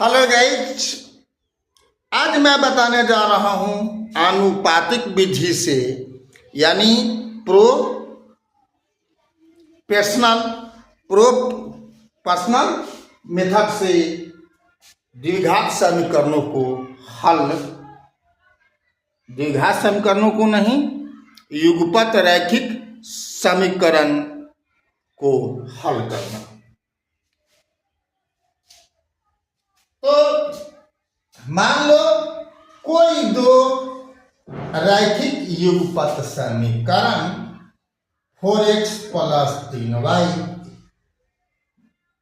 Hello guys, आज मैं बताने जा रहा हूं आनुपातिक विधि से यानी प्रोपोर्शनल मेथड से द्विघात समीकरणों को द्विघात समीकरणों को नहीं, युगपत रैखिक समीकरण को हल करना। तो मान लो कोई दो रैखिक युगपत समीकरण 4x + 3y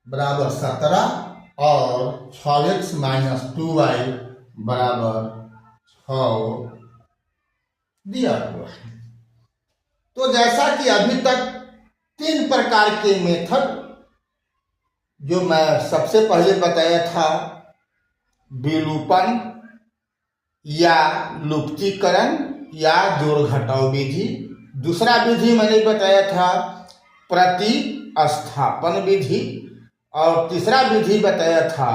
= 17 और 6x - 2y = 6 दिया हुआ है। तो जैसा कि अभी तक 3 प्रकार के मेथड जो मैं सबसे पहले बताया था, विलोपन या लुप्तीकरण या जोड़ घटाव विधि। दूसरा विधि मैंने बताया था प्रतिस्थापन विधि और तीसरा विधि बताया था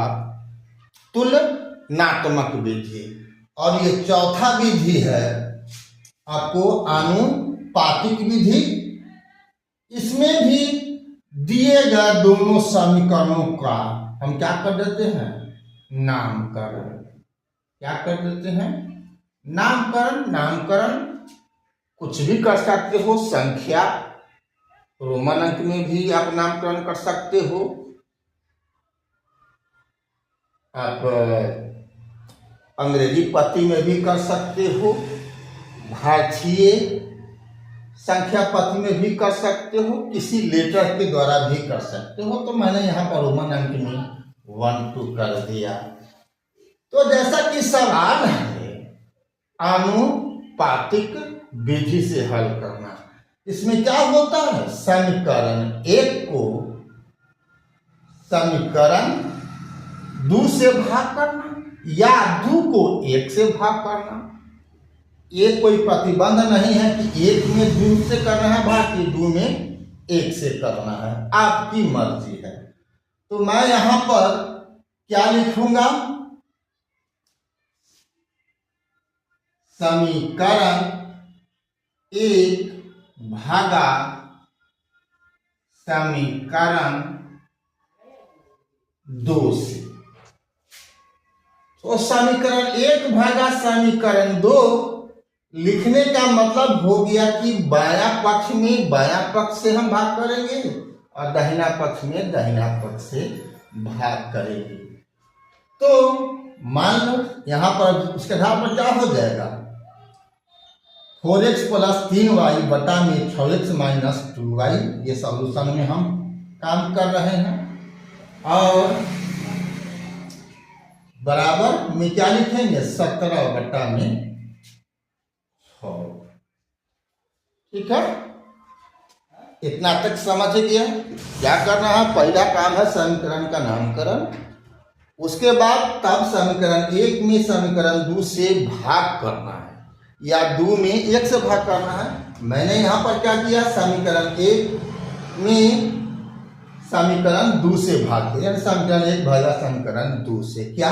तुलनात्मक विधि और ये चौथा विधि है आपको आनुपातिक विधि। इसमें भी दिए गए दोनों समीकरणों का हम क्या कर देते हैं, नामकरण। क्या कर देते हैं, नामकरण कुछ भी कर सकते हो। संख्या रोमन अंक में भी आप नामकरण कर सकते हो, आप अंग्रेजी पत्ती में भी कर सकते हो, भारतीय संख्या पत्ती में भी कर सकते हो, किसी लेटर के द्वारा भी कर सकते हो। तो मैंने यहाँ पर रोमन अंक में 1 2 कर दिया। तो जैसा कि सवाल है आनुपातिक विधि से हल करना, इसमें क्या होता है, समीकरण 1 को समीकरण 2 से भाग करना या 2 को 1 से भाग करना। ये कोई प्रतिबंध नहीं है कि 1 में 2 से करना है भाग, कि 2 में 1 से करना है, आपकी मर्जी है। तो मैं यहां पर क्या लिखूंगा, समीकरण 1 भागा समीकरण 2 से। तो समीकरण 1 भागा समीकरण 2 लिखने का मतलब हो गया कि बायां पक्ष में बायां पक्ष से हम भाग करेंगे और दाहिना पक्ष में दाहिना पक्ष से भाग करेंगे। तो मान लो यहां पर उसके आधार पर क्या हो जाएगा, 4x + 3y बटा में 6x - 2y। ये सॉल्यूशन में हम काम कर रहे हैं और बराबर में क्या लिखेंगे, 17 बटा में 6। ठीक है, इतना तक समझ गया। क्या करना है, पहला काम है समीकरण का नामकरण, उसके बाद तब समीकरण 1 में समीकरण 2 से भाग करना है या 2 में 1 से भाग करना है। मैंने यहां पर क्या किया, समीकरण 1 में समीकरण 2 से भाग किया, समीकरण 1 भागा समीकरण 2 से। क्या,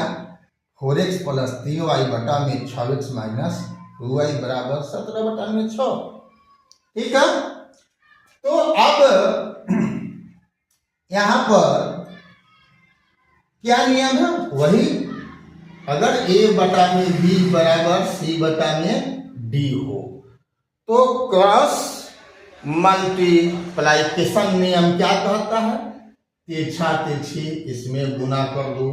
4x + 3y बटा में 6x - 2y = 17 बटा में 6। ठीक है, तो अब यहां पर क्या नियम है, वही अगर a बटा में b = c बटा में d हो तो क्रॉस मल्टीप्लाइकेशन नियम क्या कहता है, तिरछा तिरछी इसमें गुना कर दो,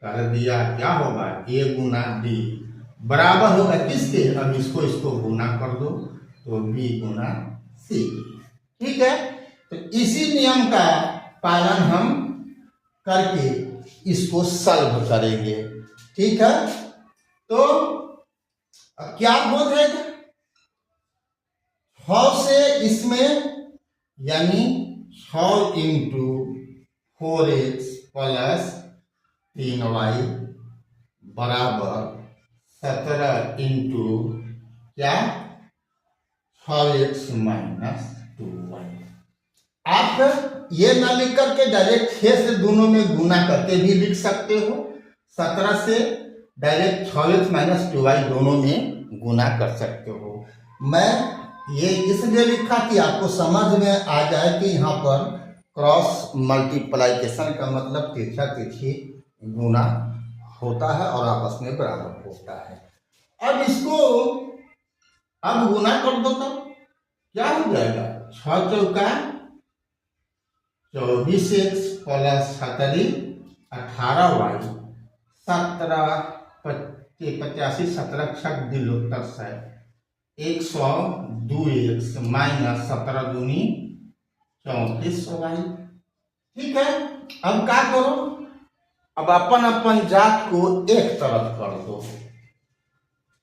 कर दिया, क्या होगा, a गुना d बराबर होगा किसके, अब इसको गुना कर दो तो b गुना c। ठीक है, तो इसी नियम का पालन हम करके इसको सॉल्व करेंगे। ठीक है, तो अब क्या हो जाएगा, 6 से इसमें यानी 6 × 4x + 3y बराबर 17 × क्या, 6x - 2y। आप ये ना लिख करके डायरेक्ट 6 से दोनों में गुना करके भी लिख सकते हो। 17 से डायरेक्ट 6x माइनस 2y दोनों में गुना कर सकते हो। मैं ये इसलिए लिखा कि आपको समझ में आ जाए कि यहाँ पर क्रॉस मल्टीप्लाइकेशन का मतलब तिरछा तिरछी गुना होता है और आपस में बराबर होता है। अब इसको अब गुना कर दो तो क्या हो जाएगा, 6 चौका 24x प्लस 18y 85 17 छक दिलो 102x माइनस 17 दूनी 34y। ठीक है, अब क्या करो, अब अपन अपन जात को एक तरफ कर दो।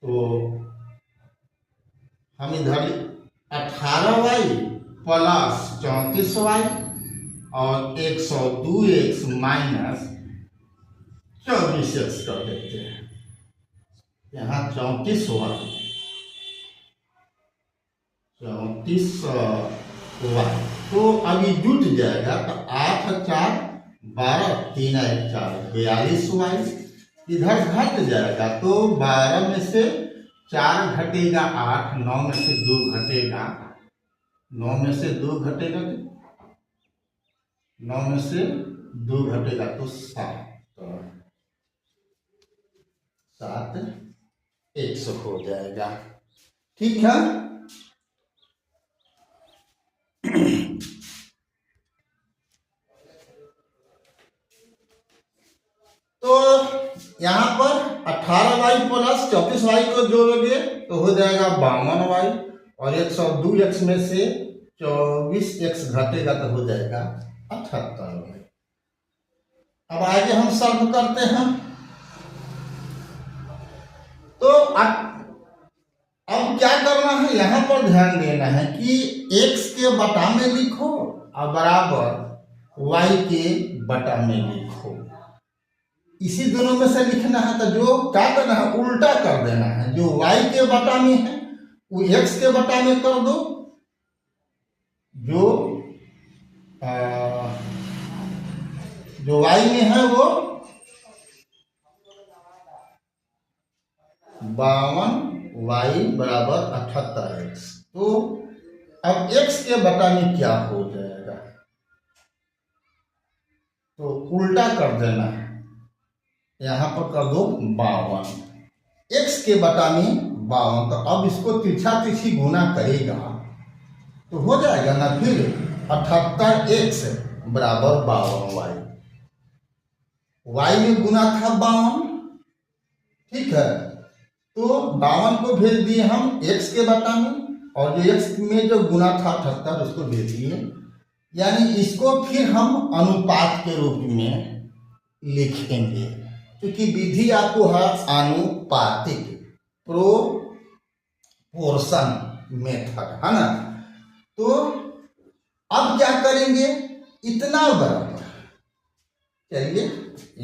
तो हम इधर 18y प्लस 34y और 102x माइनस 24x कर देते हैं। यहाँ 34y तो अभी जुट जाएगा। तो 8 4 12 3 1 4 42y इधर घट जाएगा। तो 12 में से 4 घटेगा 8, 9 में से 2 घटेगा, 9 में से 2 घटेगा, 9 में से 2 घटेगा तो 7 100 हो जाएगा। ठीक है, तो यहाँ पर 18y प्लस 34y को जोड़ोगे तो हो जाएगा 52y और 102x में से 24x घटेगा तो हो जाएगा 78y। अब आगे हम सॉल्व करते हैं। तो अब क्या करना है, यहाँ पर ध्यान देना है कि x के बटा में लिखो और बराबर y के बटा में लिखो। इसी दोनों में से लिखना है। तो जो क्या करना है, उल्टा कर देना है। जो y के बटा में है वो x के बटा में कर दो, जो y में है वो 52y बराबर 78x। तो अब x के बटा में क्या हो जाएगा, तो उल्टा कर देना है। यहाँ पर कर दो 52, x के बटा में 52। तो अब इसको तिरछा तिरछी गुना करेगा तो हो जाएगा ना, फिर 78x बराबर 52y। y में गुना था 52, ठीक है। तो 52 को भेज दिए हम x के बटा में, और जो x में जो गुना था 78 उसको भेज दिए। यानी इसको फिर हम अनुपात के रूप में लिखेंगे, क्योंकि विधि आपको है आनुपातिक प्रोपोर्शन मेथड, है ना। तो अब क्या करेंगे, इतना बराबर, चलिए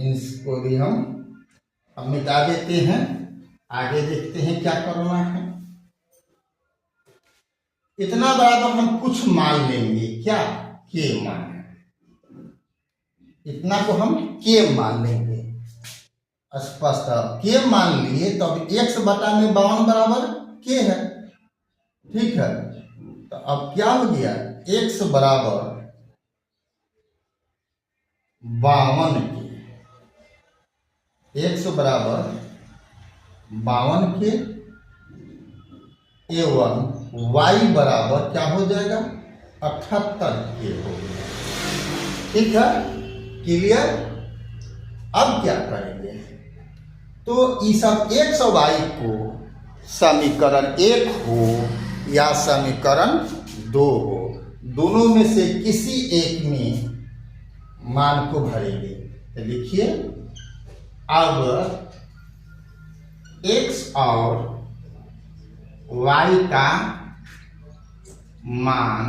इसको भी हम अब मिटा देते हैं। आगे देखते हैं क्या करना है। इतना बराबर हम कुछ मान लेंगे, क्या, के मान। इतना को हम के मान लेंगे स्पष्ट। के मान लिए तो अब x बटा में 52 बराबर के है, ठीक है। तो अब क्या हो गया, x बराबर 52 के, x बराबर 52 के एवं y बराबर क्या हो जाएगा 78 के हो गया, ठीक है, क्लियर। अब क्या करेंगे, तो इस सब x और y को समीकरण 1 हो या समीकरण 2 हो, दोनों में से किसी एक में मान को भरेंगे। तो लिखिए, अब x और y का मान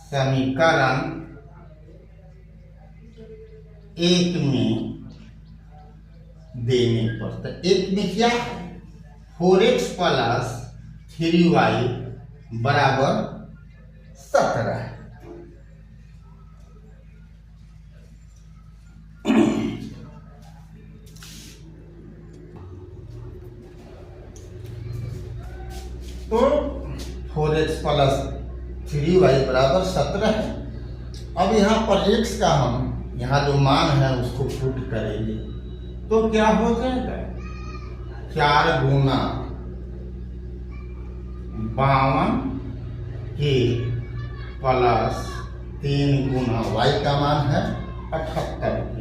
समीकरण 1 में देने पर, तो 1 में क्या है, 4x प्लस 3y बराबर 17 है। तो 4x प्लस 3y बराबर 17 है। अब यहाँ पर x का हम यहाँ जो मान है उसको पुट करेंगे तो क्या हो जाएगा, 4 गुना 52k प्लस 3 गुना y का मान है 78k,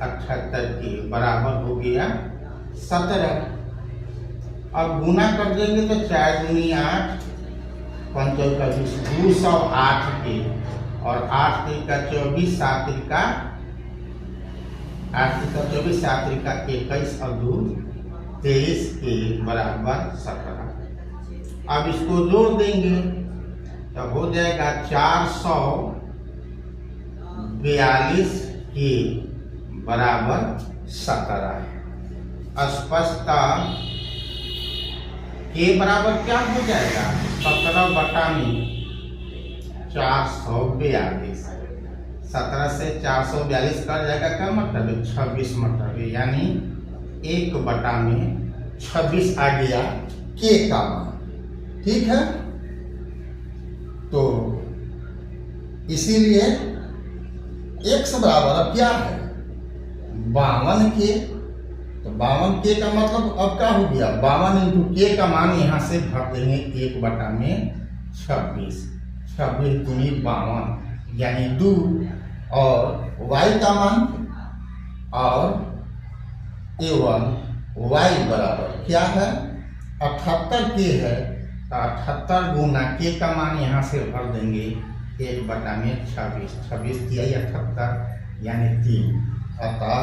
78 के बराबर हो गया 17। अब गुना कर देंगे तो 4 दूनी 8, 5 का 20, 208 के, और 8 का 24, 7 का 8 का 24, 7 का 21 और 2 23 के बराबर 17। अब इसको जोड़ देंगे तो हो जाएगा 442 के बराबर 17। स्पष्टता के बराबर क्या हो जाएगा, 17 बटा में 442, 17 से 442 कर जाएगा, क्या मतलब है 26 मतलब है, यानी 1 बटा में 26 आ गया के का मान। ठीक है, तो इसीलिए x बराबर अब क्या है 52 के, तो 52 के का मतलब अब क्या हो गया 52 इंटू के का मान यहाँ से भर देंगे 1 बटा में 26, 26 दूनी 52 यानी 2, और y का मान और a1 y बराबर क्या है 78 के है, तो 78 गुना के का मान यहाँ से भर देंगे 1 बटा में 26, 26 किया 78 यानी 3, अतः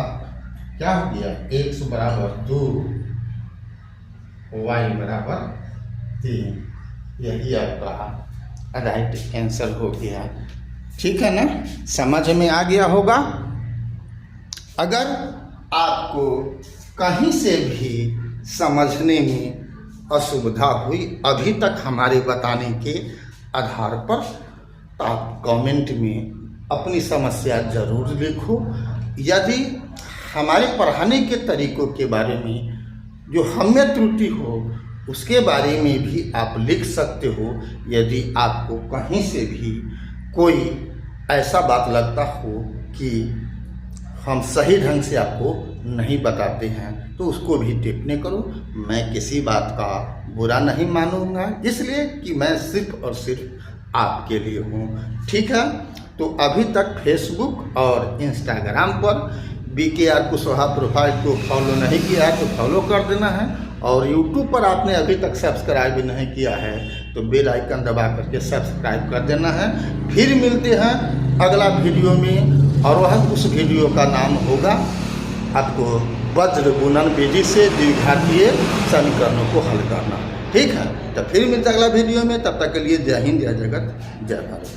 क्या हो गया x बराबर 2 y बराबर 3, यही आपका राइट आंसर हो गया। ठीक है ना, समझ में आ गया होगा। अगर आपको कहीं से भी समझने में असुविधा हुई अभी तक हमारे बताने के आधार पर, तो आप कमेंट में अपनी समस्या जरूर लिखो। यदि हमारे पढ़ाने के तरीकों के बारे में जो हमें त्रुटि हो उसके बारे में भी आप लिख सकते हो। यदि आपको कहीं से भी कोई ऐसा बात लगता हो कि हम सही ढंग से आपको नहीं बताते हैं तो उसको भी टिप्पणी करो। मैं किसी बात का बुरा नहीं मानूंगा, इसलिए कि मैं सिर्फ और सिर्फ आपके लिए हूँ। ठीक है, तो अभी तक फेसबुक और इंस्टाग्राम पर BKR कुशवाहा प्रोफाइल को फॉलो नहीं किया है तो फॉलो कर देना है, और यूट्यूब पर आपने अभी तक सब्सक्राइब नहीं किया है तो बेल आइकन दबा करके सब्सक्राइब कर देना है। फिर मिलते हैं अगला वीडियो में, और वह उस वीडियो का नाम होगा आपको वज्र गुणन विधि से द्विघातीय समीकरणों को हल करना। ठीक है, तो फिर मिलते अगला वीडियो में, तब तक के लिए जय हिंद, जय जगत, जय भारत।